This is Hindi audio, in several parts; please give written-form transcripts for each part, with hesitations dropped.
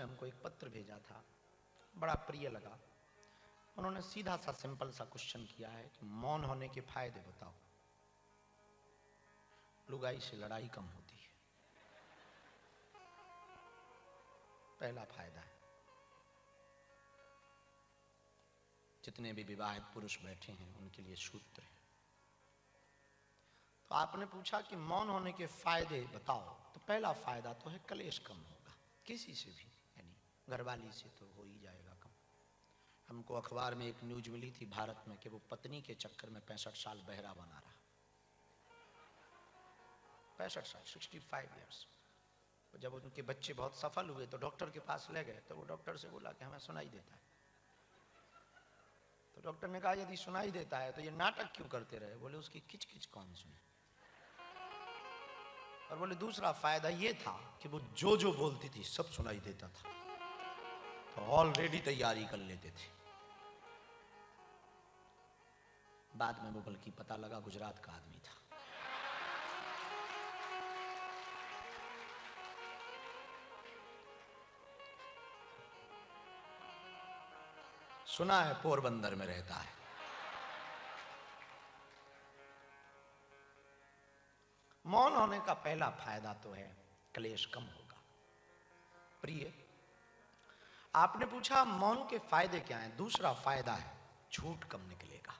ने हमको एक पत्र भेजा था, बड़ा प्रिय लगा। उन्होंने सीधा सा सिंपल सा क्वेश्चन किया है कि मौन होने के फायदे बताओ। लुगाई से लड़ाई कम होती है, पहला फायदा है। जितने भी विवाहित पुरुष बैठे हैं उनके लिए सूत्र है। तो आपने पूछा कि मौन होने के फायदे बताओ, तो पहला फायदा तो है कलेश कम होगा, किसी से भी, यानी घरवाली से तो हो ही जाएगा कम। हमको अखबार में एक न्यूज मिली थी भारत में कि वो पत्नी के चक्कर में 65 साल बहरा बना रहा। 65 साल, 65 ईयर्स। जब उनके बच्चे बहुत सफल हुए तो डॉक्टर के पास ले गए, तो वो डॉक्टर से बोला कि हमें सुनाई देता है। तो डॉक्टर ने कहा यदि सुनाई देता है तो ये नाटक क्यों करते रहे? बोले उसकी किचकिच कौन सुने। और बोले दूसरा फायदा ये था कि वो जो जो बोलती थी सब सुनाई देता था, तो ऑलरेडी तैयारी कर लेते थे। बाद में वो बल्कि पता लगा गुजरात का आदमी था। सुना है पोरबंदर में रहता है। मौन होने का पहला फायदा तो है क्लेश कम होगा। प्रिय, आपने पूछा मौन के फायदे क्या हैं? दूसरा फायदा है झूठ कम निकलेगा।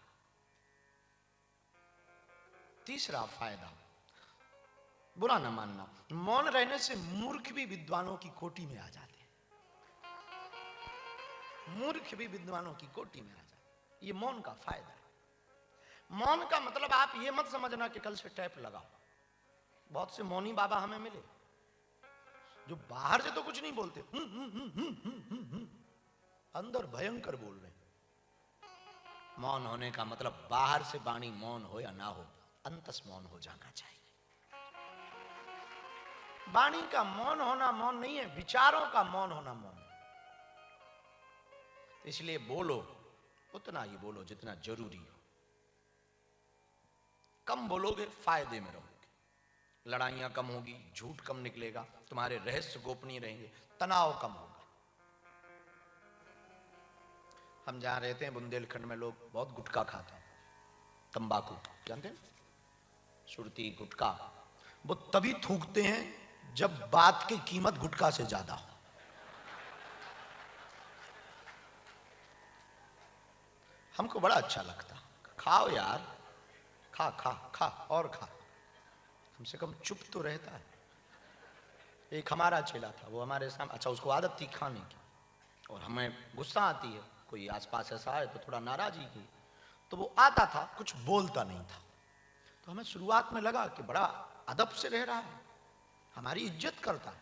तीसरा फायदा, बुरा न मानना, मौन रहने से मूर्ख भी विद्वानों की कोटि में आ जाते हैं। मूर्ख भी विद्वानों की कोटि में आ जाते हैं। ये मौन का फायदा है। मौन का मतलब आप ये मत समझना कि कल से टैप लगाओ। बहुत से मौनी बाबा हमें मिले जो बाहर से तो कुछ नहीं बोलते, अंदर भयंकर बोल रहे। मौन होने का मतलब बाहर से वाणी मौन हो या ना हो, अंतस मौन हो जाना चाहिए। वाणी का मौन होना मौन नहीं है, विचारों का मौन होना मौन है। इसलिए बोलो उतना ही बोलो जितना जरूरी हो। कम बोलोगे फायदे में रहोगे, लड़ाइयां कम होगी, झूठ कम निकलेगा, तुम्हारे रहस्य गोपनीय रहेंगे, तनाव कम होगा। हम जहां रहते हैं बुंदेलखंड में लोग बहुत गुटखा खाते हैं, तंबाकू जानते हैं, सुरती गुटखा। वो तभी थूकते हैं जब बात की कीमत गुटखा से ज्यादा हो। हमको बड़ा अच्छा लगता, खाओ यार, खा खा खा और खा, कम से कम चुप तो रहता है। एक हमारा चेला था, वो हमारे सामने, अच्छा उसको आदत थी खाने की, और हमें गुस्सा आती है, कोई आसपास ऐसा है तो थोड़ा नाराजगी की, तो वो आता था, कुछ बोलता नहीं था। तो हमें शुरुआत में लगा कि बड़ा अदब से रह रहा है, हमारी इज्जत करता है।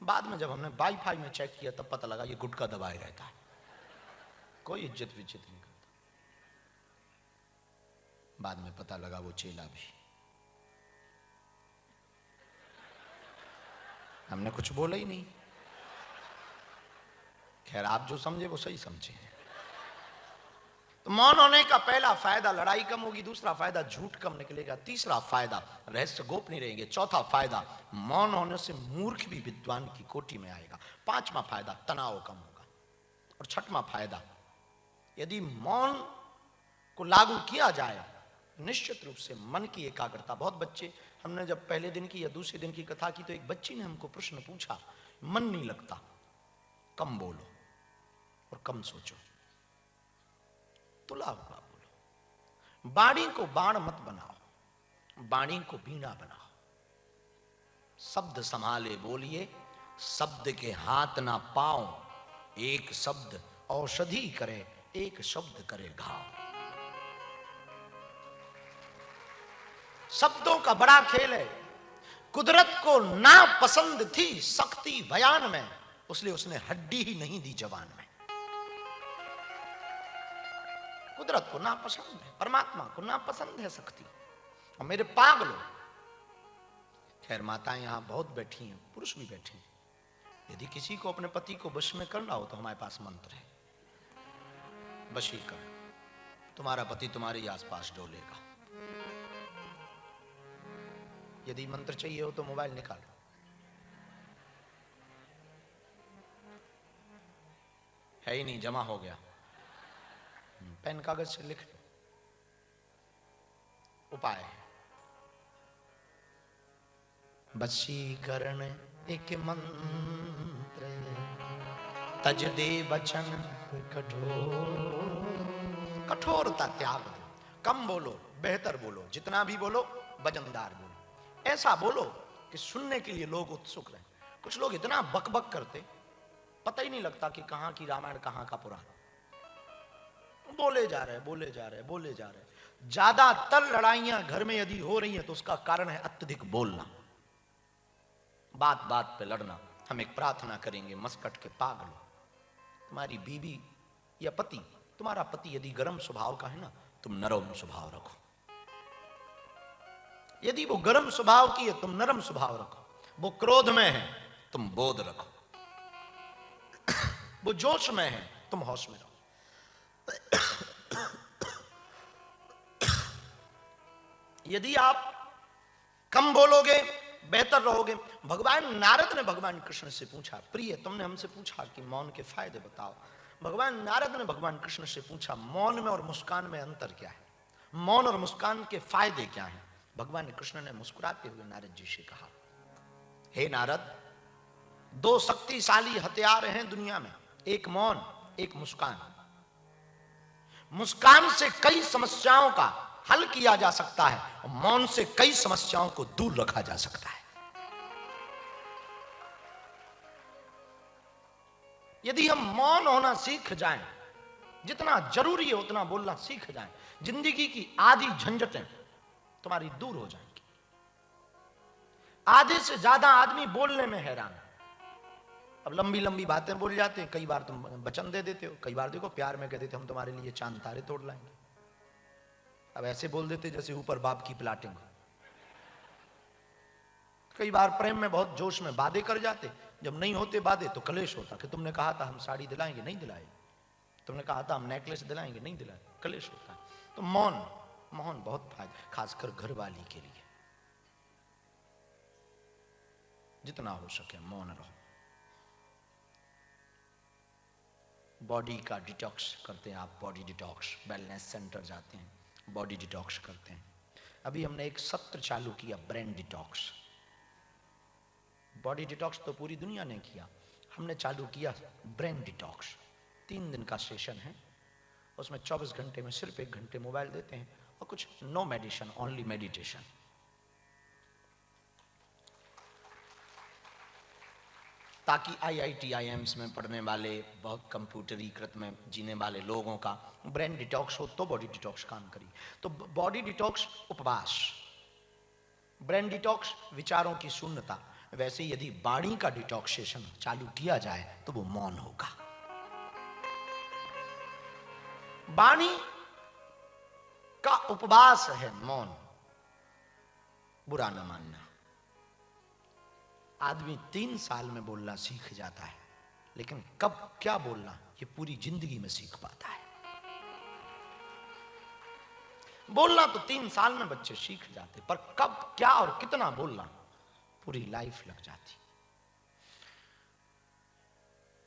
बाद में जब हमने वाईफाई में चेक किया तब पता लगा ये गुटखा दबाए रहता है, कोई इज्जत विज्जत नहीं करता। बाद में पता लगा वो चेला भी। हमने कुछ बोला ही नहीं। खैर आप जो समझे वो सही समझे। तो मौन होने का पहला फायदा लड़ाई कम होगी, दूसरा फायदा झूठ कम निकलेगा, तीसरा फायदा रहस्य गोपनीय रहेंगे, चौथा फायदा मौन होने से मूर्ख भी विद्वान की कोटि में आएगा, पांचवा फायदा तनाव कम होगा, और छठवां फायदा यदि मौन को लागू किया जाए निश्चित रूप से मन की एकाग्रता। बहुत बच्चे, हमने जब पहले दिन की या दूसरे दिन की कथा की तो एक बच्ची ने हमको प्रश्न पूछा, मन नहीं लगता, कम बोलो और कम सोचो, तुला हुआ बोलो, बाणी को बाण मत बनाओ, बाणी को बीणा बनाओ, शब्द संभाले बोलिए, शब्द के हाथ ना पाओ, एक शब्द औषधि करे, एक शब्द करे घाव। शब्दों का बड़ा खेल है। कुदरत को ना पसंद थी शक्ति बयान में, उसलिए उसने हड्डी ही नहीं दी जवान में। कुदरत को ना पसंद है, परमात्मा को ना पसंद है शक्ति। और मेरे पागलों, खैर माताएं यहां बहुत बैठी हैं, पुरुष भी बैठे हैं, यदि किसी को अपने पति को वश में करना हो तो हमारे पास मंत्र है, वशीकरण। तुम्हारा पति तुम्हारे आसपास डोलेगा। यदि मंत्र चाहिए हो तो मोबाइल निकालो, है ही नहीं, जमा हो गया। पेन कागज से लिख लो। उपाय वशीकरण एक मंत्र, तज दे वचन कठोर। कठोरता त्याग दो, कम बोलो, बेहतर बोलो, जितना भी बोलो वजनदार बोलो। ऐसा बोलो कि सुनने के लिए लोग उत्सुक रहे। कुछ लोग इतना बकबक करते, पता ही नहीं लगता कि कहां की रामायण कहां का पुराण। बोले जा रहे, बोले जा रहे, बोले जा रहे। ज्यादातर लड़ाइयां घर में यदि हो रही हैं तो उसका कारण है अत्यधिक बोलना, बात बात पे लड़ना। हम एक प्रार्थना करेंगे, मस्कट के पागल, तुम्हारी बीवी या पति, तुम्हारा पति यदि गर्म स्वभाव का है ना, तुम नरम स्वभाव रखो। यदि वो गर्म स्वभाव की है, तुम नरम स्वभाव रखो। वो क्रोध में है, तुम बोध रखो। वो जोश में है, तुम होश में रहो। यदि आप कम बोलोगे, बेहतर रहोगे। भगवान नारद ने भगवान कृष्ण से पूछा, प्रिय तुमने हमसे पूछा कि मौन के फायदे बताओ। भगवान नारद ने भगवान कृष्ण से पूछा, मौन में और मुस्कान में अंतर क्या है? मौन और मुस्कान के फायदे क्या हैं? भगवान कृष्ण ने मुस्कुराते हुए नारद जी से कहा, हे नारद, दो शक्तिशाली हथियार हैं दुनिया में, एक मौन, एक मुस्कान। मुस्कान से कई समस्याओं का हल किया जा सकता है और मौन से कई समस्याओं को दूर रखा जा सकता है। यदि हम मौन होना सीख जाएं, जितना जरूरी है उतना बोलना सीख जाएं, जिंदगी की आधी झंझटें तुम्हारी दूर हो जाएंगी। आधे से ज्यादा आदमी बोलने में हैरान है। अब लंबी लंबी बातें बोल जाते हैं, कई बार तुम वचन दे देते हो, कई बार देखो प्यार में कह देते हम तुम्हारे लिए चांद तारे तोड़ लाएंगे। अब ऐसे बोल देते जैसे ऊपर बाप की प्लाटिंग। कई बार प्रेम में बहुत जोश में वादे कर जाते, जब नहीं होते वादे तो कलेश होता कि तुमने कहा था हम साड़ी दिलाएंगे, नहीं दिलाए। तुमने कहा था हम नेकलेस दिलाएंगे, नहीं दिलाए, कलेश होता है। तो मौन, मौन बहुत फायदा, खासकर घरवाली के लिए। जितना हो सके मौन रहो। बॉडी का डिटॉक्स करते हैं आप, बॉडी डिटॉक्स, वेलनेस सेंटर जाते हैं, बॉडी डिटॉक्स करते हैं। अभी हमने एक सत्र चालू किया, ब्रेन डिटॉक्स। बॉडी डिटॉक्स तो पूरी दुनिया ने किया, हमने चालू किया ब्रेन डिटॉक्स। 3 दिन का सेशन है, उसमें 24 घंटे में सिर्फ 1 घंटे मोबाइल देते हैं और कुछ नो मेडिसिन, ओनली मेडिटेशन। ताकि IIT IIMs में पढ़ने वाले, बहुत कंप्यूटरीकृत में जीने वाले लोगों का ब्रेन डिटॉक्स हो तो बॉडी डिटॉक्स काम करी। तो बॉडी डिटॉक्स उपवास, ब्रेन डिटॉक्स विचारों की शून्यता। वैसे यदि वाणी का डिटॉक्सेशन चालू किया जाए तो वो मौन होगा। वाणी का उपवास है मौन, बुरा न मानना। आदमी 3 साल में बोलना सीख जाता है, लेकिन कब क्या बोलना ये पूरी जिंदगी में सीख पाता है। बोलना तो 3 साल में बच्चे सीख जाते, पर कब क्या और कितना बोलना पूरी लाइफ लग जाती।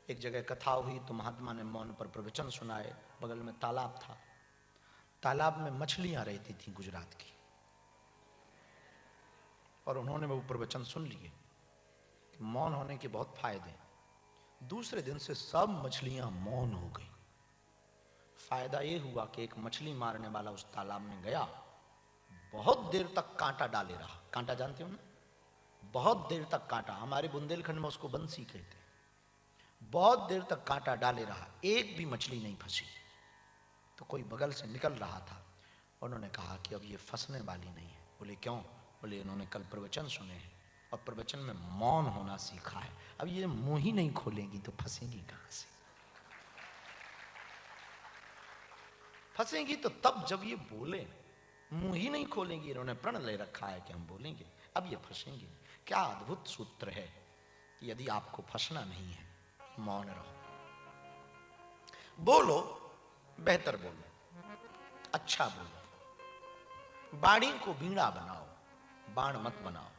एक जगह कथा हुई तो महात्मा ने मौन पर प्रवचन सुनाए। बगल में तालाब था, तालाब में मछलियां रहती थी गुजरात की, और उन्होंने वो प्रवचन सुन लिए। मौन होने के बहुत फायदे। दूसरे दिन से सब मछलियां मौन हो गई। फायदा यह हुआ कि एक मछली मारने वाला उस तालाब में गया, बहुत देर तक कांटा डाले रहा। कांटा जानते हो ना, बहुत देर तक कांटा, हमारे बुंदेलखंड में उसको बंसी कहते हैं। बहुत देर तक कांटा डाले रहा, एक भी मछली नहीं फंसी। तो कोई बगल से निकल रहा था, उन्होंने कहा कि अब ये फंसने वाली नहीं है। बोले क्यों? बोले इन्होंने कल प्रवचन सुने हैं और प्रवचन में मौन होना सीखा है, अब ये मुंह ही नहीं खोलेंगी तो फंसेंगी कहां से? फंसेंगी तो तब जब ये बोले, मुंह ही नहीं खोलेंगी। इन्होंने प्रण ले रखा है कि हम बोलेंगे, अब ये फंसेंगे। क्या अद्भुत सूत्र है। यदि आपको फंसना नहीं है, मौन रहो, बोलो, बेहतर बोलो, अच्छा बोलो। बाणी को बीड़ा बनाओ, बाण मत बनाओ।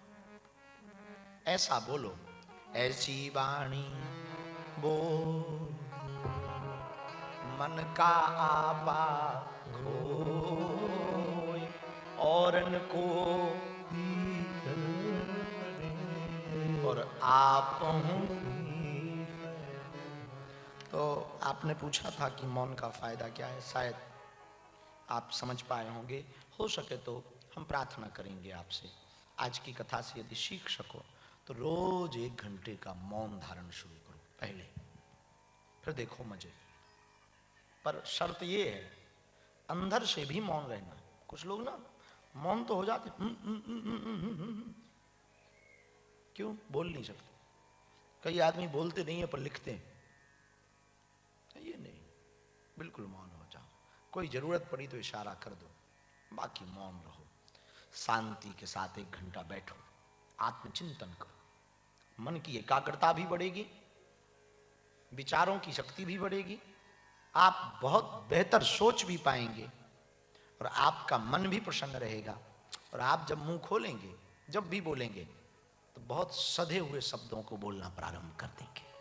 ऐसा बोलो, ऐसी वाणी बोल मन का आपा खोय, औरन को और आप हूँ। तो आपने पूछा था कि मौन का फायदा क्या है, शायद आप समझ पाए होंगे। हो सके तो हम प्रार्थना करेंगे आपसे, आज की कथा से यदि सीख सको तो रोज 1 घंटे का मौन धारण शुरू करो पहले, फिर देखो मजे। पर शर्त ये है, अंदर से भी मौन रहना। कुछ लोग ना मौन तो हो जाते, क्यों बोल नहीं सकते। कई आदमी बोलते नहीं है पर लिखते हैं। ये नहीं, बिल्कुल मौन हो जाओ। कोई जरूरत पड़ी तो इशारा कर दो, बाकी मौन रहो। शांति के साथ 1 घंटा बैठो, आत्मचिंतन करो। मन की एकाग्रता भी बढ़ेगी, विचारों की शक्ति भी बढ़ेगी, आप बहुत बेहतर सोच भी पाएंगे और आपका मन भी प्रसन्न रहेगा। और आप जब मुंह खोलेंगे, जब भी बोलेंगे, तो बहुत सधे हुए शब्दों को बोलना प्रारंभ कर देंगे।